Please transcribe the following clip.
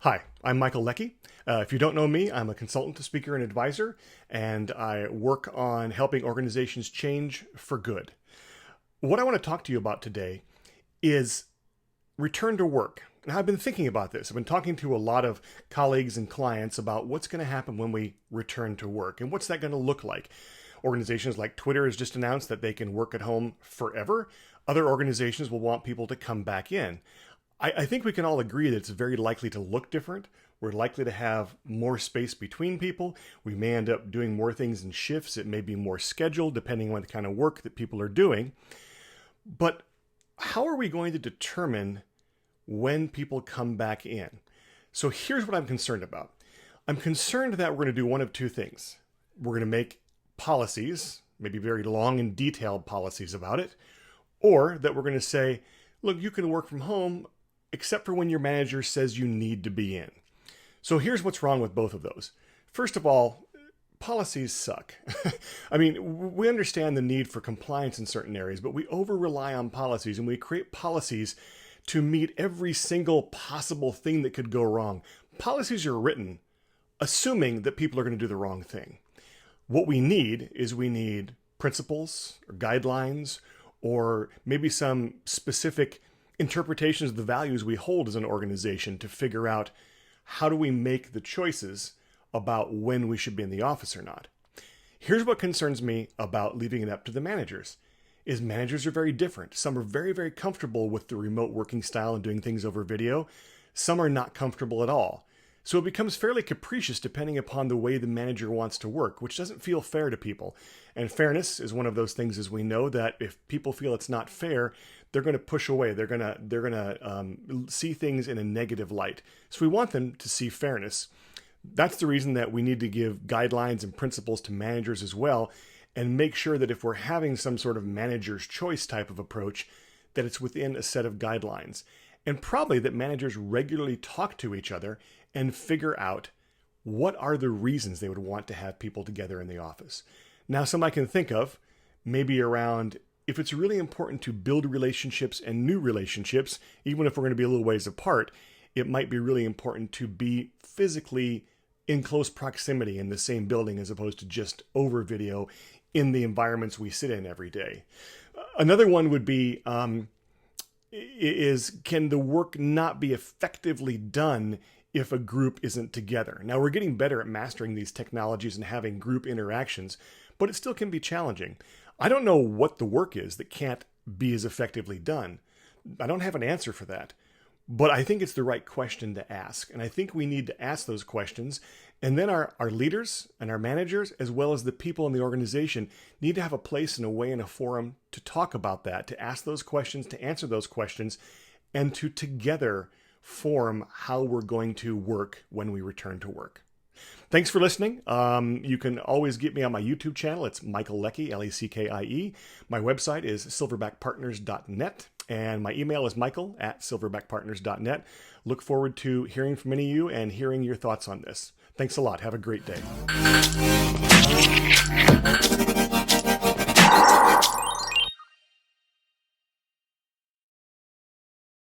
Hi, I'm Michael Leckie. If you don't know me, I'm a consultant, speaker, and advisor, and I work on helping organizations change for good. What I want to talk to you about today is return to work. Now, I've been thinking about this. I've been talking to a lot of colleagues and clients about what's going to happen when we return to work and what's that going to look like. Organizations like Twitter has just announced that they can work at home forever. Other organizations will want people to come back in. I think we can all agree that it's very likely to look different. We're likely to have more space between people. We may end up doing more things in shifts. It may be more scheduled depending on the kind of work that people are doing. But how are we going to determine when people come back in? So here's what I'm concerned about. I'm concerned that we're going to do one of two things. We're going to make policies, maybe very long and detailed policies about it, or that we're going to say, look, you can work from home except for when your manager says you need to be in. So here's what's wrong with both of those. First of all, policies suck. I mean, we understand the need for compliance in certain areas, but we over-rely on policies and we create policies to meet every single possible thing that could go wrong. Policies are written assuming that people are going to do the wrong thing. What we need is principles or guidelines or maybe some specific interpretations of the values we hold as an organization to figure out how do we make the choices about when we should be in the office or not. Here's what concerns me about leaving it up to the managers, is managers are very different. Some are very, very comfortable with the remote working style and doing things over video. Some are not comfortable at all. So it becomes fairly capricious depending upon the way the manager wants to work, which doesn't feel fair to people. And fairness is one of those things, as we know, that if people feel it's not fair, they're going to push away. They're going to see things in a negative light. So we want them to see fairness. That's the reason that we need to give guidelines and principles to managers as well, and make sure that if we're having some sort of manager's choice type of approach, that it's within a set of guidelines. And probably that managers regularly talk to each other and figure out what are the reasons they would want to have people together in the office. Now, some I can think of, maybe around if it's really important to build relationships and new relationships, even if we're going to be a little ways apart, it might be really important to be physically in close proximity in the same building as opposed to just over video in the environments we sit in every day. Another one would be, can the work not be effectively done if a group isn't together? Now, we're getting better at mastering these technologies and having group interactions, but it still can be challenging. I don't know what the work is that can't be as effectively done. I don't have an answer for that, but I think it's the right question to ask. And I think we need to ask those questions. And then our leaders and our managers, as well as the people in the organization, need to have a place and a way and a forum to talk about that, to ask those questions, to answer those questions, and to together form how we're going to work when we return to work. Thanks for listening. You can always get me on my YouTube channel. It's Michael Leckie, Leckie. My website is silverbackpartners.net, and my email is michael@silverbackpartners.net. Look forward to hearing from any of you and hearing your thoughts on this. Thanks a lot. Have a great day.